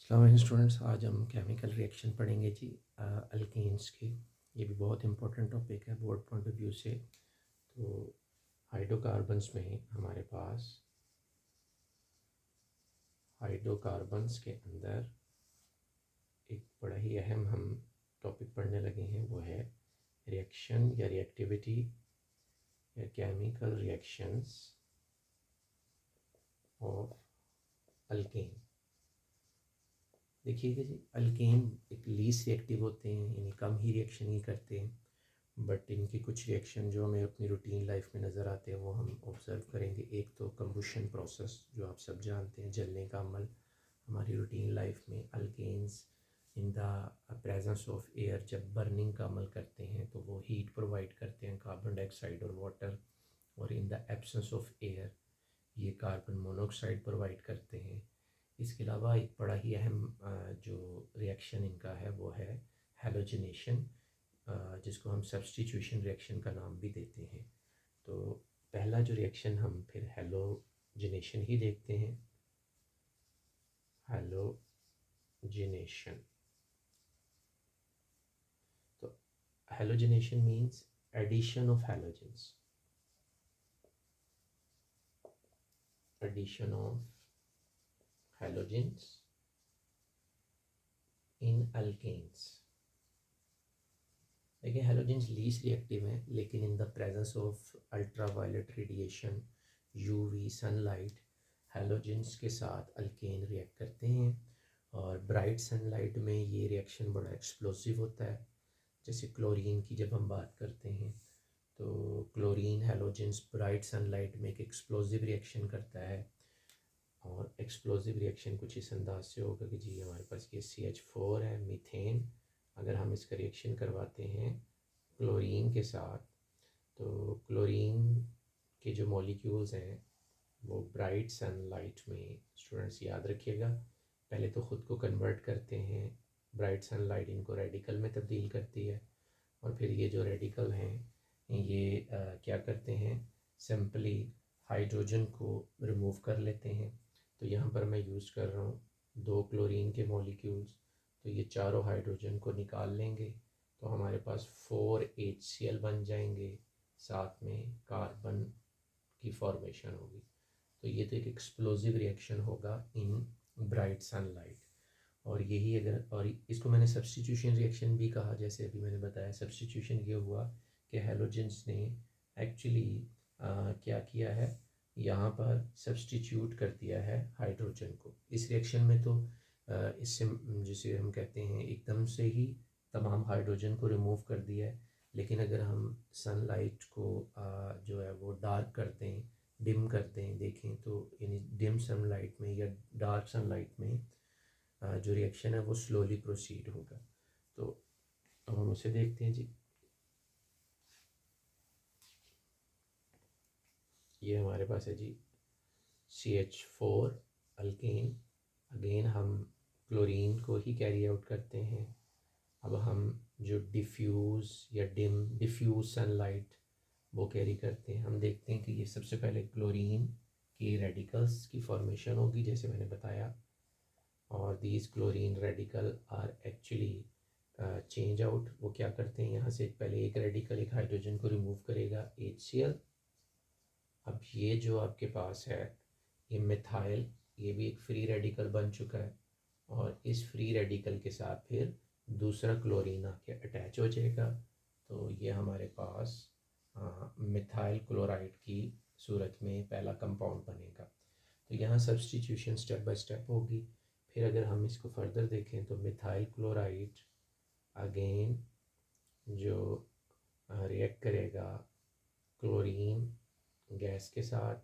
अस्सलाम स्टूडेंट्स, आज हम केमिकल रिएक्शन पढ़ेंगे जी अल्केन्स की। ये भी बहुत इंपॉर्टेंट टॉपिक है बोर्ड पॉइंट ऑफ व्यू से। तो हाइड्रोकार्बन्स में हमारे पास हाइड्रोकार्बन्स के अंदर एक बड़ा ही अहम हम टॉपिक पढ़ने लगे हैं, वो है रिएक्शन या रिएक्टिविटी या केमिकल रिएक्शंस ऑफ अल्केन। देखिएगा जी, अल्केन एक लीस्ट रिएक्टिव होते हैं, यानी कम ही रिएक्शन ही करते हैं, बट इनके कुछ रिएक्शन जो हमें अपनी रूटीन लाइफ में नज़र आते हैं वो हम ऑब्ज़र्व करेंगे। एक तो कंबुशन प्रोसेस, जो आप सब जानते हैं, जलने का अमल। हमारी रूटीन लाइफ में alkanes in the presence of air जब बर्निंग का अमल करते हैं तो वो हीट प्रोवाइड करते हैं, कार्बन डाइऑक्साइड और वाटर। और in the absence of air ये कार्बन मोनोऑक्साइड प्रोवाइड करते हैं। इसके अलावा एक बड़ा ही अहम जो रिएक्शन इनका है वो है हैलोजिनेशन, जिसको हम सब्स्टिट्यूशन रिएक्शन का नाम भी देते हैं। तो पहला जो रिएक्शन हम फिर हैलोजिनेशन ही देखते हैं। हैलोजिनेशन, तो halogenation means addition of halogens, addition of halogens in alkanes. देखिए, हैलोजेंस लीस्ट रिएक्टिव हैं, लेकिन in the presence of ultraviolet radiation, UV sunlight, halogens के साथ अल्केन रिएक्ट करते हैं। और ब्राइट सनलाइट में ये रिएक्शन बड़ा एक्सप्लोसिव होता है। जैसे क्लोरीन की जब हम बात करते हैं तो क्लोरीन हैलोजेंस ब्राइट सनलाइट में एक एक्सप्लोसिव रिएक्शन करता है। और एक्सप्लोसिव रिएक्शन कुछ इस अंदाज से होगा कि जी हमारे पास ये CH4 है, मीथेन। अगर हम इसका रिएक्शन करवाते हैं क्लोरीन के साथ, तो क्लोरीन के जो मॉलिक्यूल्स हैं वो ब्राइट सनलाइट में, स्टूडेंट्स याद रखिएगा, पहले तो ख़ुद को कन्वर्ट करते हैं। ब्राइट सनलाइट इनको रेडिकल में तब्दील करती है, और फिर ये जो रेडिकल हैं ये क्या करते हैं, सिंपली हाइड्रोजन को रिमूव कर लेते हैं। तो यहाँ पर मैं यूज़ कर रहा हूँ 2 क्लोरीन के मॉलिक्यूल्स, तो ये चारों हाइड्रोजन को निकाल लेंगे तो हमारे पास 4 HCl बन जाएंगे, साथ में कार्बन की फॉर्मेशन होगी। तो ये तो एक एक्सप्लोसिव रिएक्शन होगा इन ब्राइट सनलाइट। और यही अगर, और इसको मैंने सब्स्टिट्यूशन रिएक्शन भी कहा, जैसे अभी मैंने बताया। सब्स्टिट्यूशन ये हुआ कि हैलोजेंस ने एक्चुअली क्या किया है, यहाँ पर सब्स्टिट्यूट कर दिया है हाइड्रोजन को। इस रिएक्शन में तो इससे, जिसे हम कहते हैं, एकदम से ही तमाम हाइड्रोजन को रिमूव कर दिया है। लेकिन अगर हम सनलाइट को जो है वो डार्क कर दें, डिम कर दें, देखें तो यानी डिम सनलाइट में या डार्क सनलाइट में जो रिएक्शन है वो स्लोली प्रोसीड होगा। तो अब हम उसे देखते हैं जी। ये हमारे पास है जी CH4 अल्केन। अगेन हम क्लोरीन को ही कैरी आउट करते हैं। अब हम जो डिफ्यूज़ सनलाइट वो कैरी करते हैं। हम देखते हैं कि ये सबसे पहले क्लोरीन की रेडिकल्स की फॉर्मेशन होगी, जैसे मैंने बताया। और these chlorine radical are actually change out. वो क्या करते हैं, यहाँ से पहले एक रेडिकल एक हाइड्रोजन को रिमूव करेगा, HCl। अब ये जो आपके पास है ये मिथाइल, ये भी एक फ्री रेडिकल बन चुका है। और इस फ्री रेडिकल के साथ फिर दूसरा क्लोरीन आके अटैच हो जाएगा। तो ये हमारे पास मिथाइल क्लोराइड की सूरत में पहला कंपाउंड बनेगा। तो यहाँ सब्स्टिट्यूशन स्टेप बाय स्टेप होगी। फिर अगर हम इसको फर्दर देखें तो मिथाइल क्लोराइड अगेन जो रिएक्ट करेगा क्लोरीन गैस के साथ,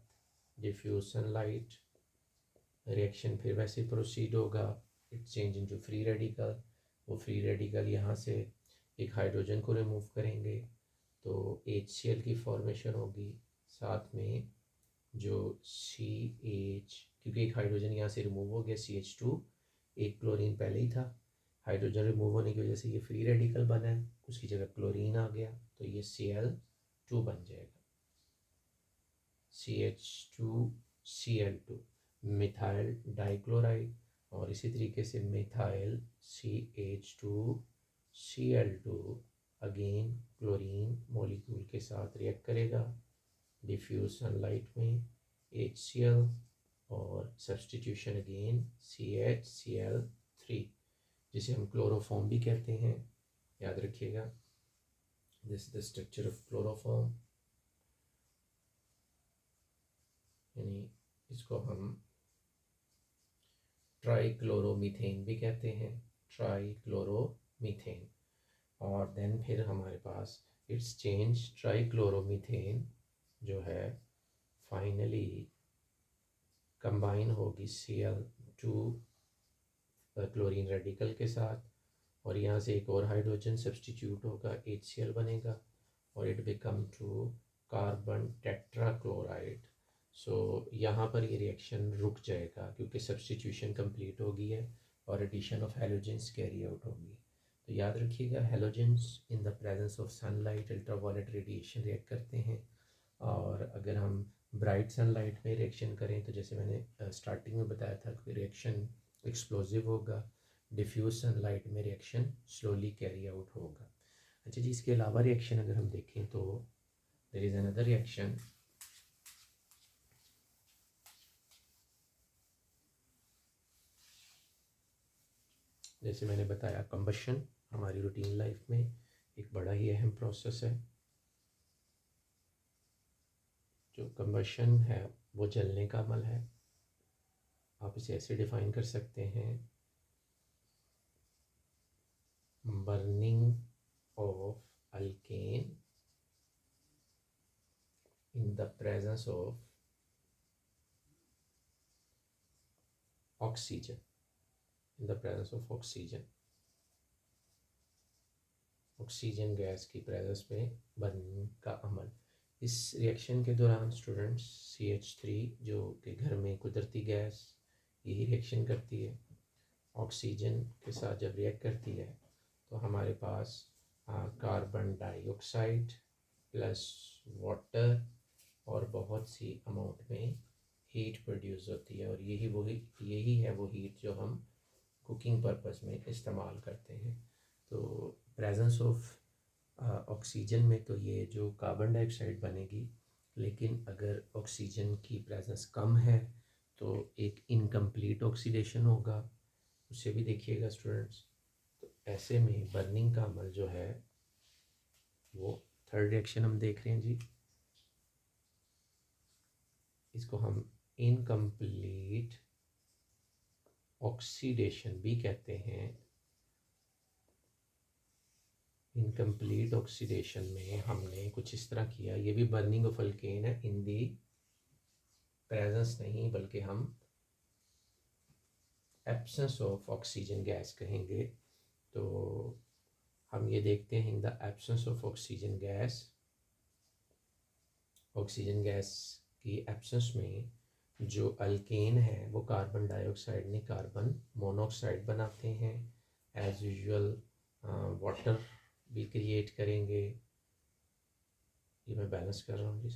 डिफ्यूज सनलाइट, रिएक्शन फिर वैसे प्रोसीड होगा। It change into free radical. वो फ्री रेडिकल यहाँ से एक हाइड्रोजन को रिमूव करेंगे तो HCl की फॉर्मेशन होगी, साथ में जो CH, क्योंकि एक हाइड्रोजन यहाँ से रिमूव हो गया, CH2, एक क्लोरीन पहले ही था। हाइड्रोजन रिमूव होने की वजह से ये फ्री रेडिकल बना है, उसकी जगह क्लोरीन आ गया तो ये Cl2 बन जाएगा, CH2Cl2, मिथाइल डाइक्लोराइड। और इसी तरीके से methyl CH2Cl2 again chlorine molecule के साथ रिएक्ट करेगा डिफ्यूज सनलाइट में HCl और सब्सटीट्यूशन अगेन CHCl3 जिसे हम क्लोरोफॉर्म भी कहते हैं, याद रखिएगा। This the structure of chloroform, यानी इसको हम ट्राइक्लोरोमीथेन भी कहते हैं, ट्राइक्लोरोमीथेन। और देन फिर हमारे पास इट्स चेंज ट्राइक्लोरोमीथेन जो है फाइनली कंबाइन होगी Cl2 क्लोरीन रेडिकल के साथ, और यहाँ से एक और हाइड्रोजन सब्सटीट्यूट होगा HCl बनेगा और it become to carbon tetrachloride. So यहाँ पर ये रिएक्शन रुक जाएगा क्योंकि सब्सटीट्यूशन कंप्लीट हो गई है और addition of halogens carry out होगी। तो याद रखिएगा halogens in the presence of sunlight ultraviolet radiation react करते हैं, और अगर हम ब्राइट सनलाइट में रिएक्शन करें तो जैसे मैंने स्टार्टिंग में बताया था कि रिएक्शन एक्सप्लोजिव होगा, डिफ्यूज सनलाइट में रिएक्शन स्लोली कैरी आउट होगा। अच्छा जी, इसके अलावा रिएक्शन अगर हम देखें तो देयर इज़ अनदर रिएक्शन, जैसे मैंने बताया कंबशन हमारी रूटीन लाइफ में एक बड़ा ही अहम प्रोसेस है। जो कंबशन है वो जलने का अमल है। आप इसे ऐसे डिफाइन कर सकते हैं, burning of alkane in the presence of oxygen, in the presence of oxygen gas की प्रेजेंस में बर्निंग का अमल। इस रिएक्शन के दौरान स्टूडेंट्स CH3 जो कि घर में कुदरती गैस यही रिएक्शन करती है, ऑक्सीजन के साथ जब रिएक्ट करती है तो हमारे पास कार्बन डाइऑक्साइड प्लस वाटर और बहुत सी अमाउंट में हीट प्रोड्यूस होती है, और यही है वो हीट जो हम कुकिंग पर्पस में इस्तेमाल करते हैं। तो प्रेजेंस ऑफ ऑक्सीजन में तो ये जो कार्बन डाइऑक्साइड बनेगी, लेकिन अगर ऑक्सीजन की प्रेजेंस कम है तो एक इनकम्प्लीट ऑक्सीडेशन होगा, उसे भी देखिएगा स्टूडेंट्स। तो ऐसे में बर्निंग का अमल जो है वो थर्ड रिएक्शन हम देख रहे हैं जी, इसको हम इनकम्प्लीट ऑक्सीडेशन भी कहते हैं। इनकम्प्लीट ऑक्सीडेशन में हमने कुछ इस तरह किया, ये भी बर्निंग ऑफ अल्केन है, इन दी प्रेजेंस नहीं बल्कि हम एब्सेंस ऑफ ऑक्सीजन गैस कहेंगे। तो हम ये देखते हैं in the absence of oxygen gas, oxygen gas की एब्सेंस में जो अल्केन है वो कार्बन डाइऑक्साइड ने कार्बन मोनोऑक्साइड बनाते हैं। एज यूजुअल वाटर भी क्रिएट करेंगे। ये मैं बैलेंस कर रहा हूँ जी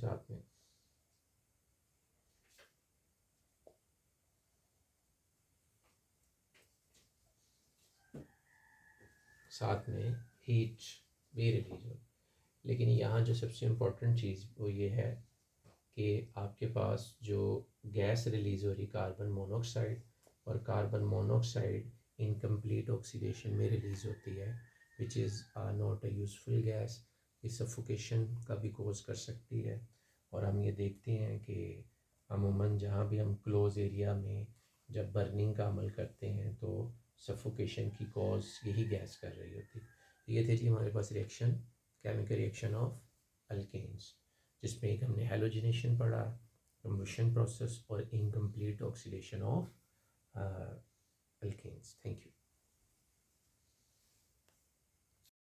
साथ में हीट भी रिलीज हो। लेकिन यहाँ जो सबसे इम्पोर्टेंट चीज़ वो ये है कि आपके पास जो गैस रिलीज़ हो रही कार्बन मोनोऑक्साइड, और कार्बन मोनोऑक्साइड इनकम्प्लीट ऑक्सीडेशन में रिलीज़ होती है, which is not a useful gas. ये सफोकेशन का भी कोज कर सकती है। और हम ये देखते हैं कि अमूमन जहाँ भी हम क्लोज एरिया में जब बर्निंग का अमल करते हैं तो सफोकेशन की कॉज यही गैस कर रही होती। ये थे जी हमारे पास reaction, chemical reaction of alkanes, जिसमें एक हमने हैलोजिनेशन पढ़ा, कंबशन प्रोसेस और incomplete oxidation of alkanes. Thank you.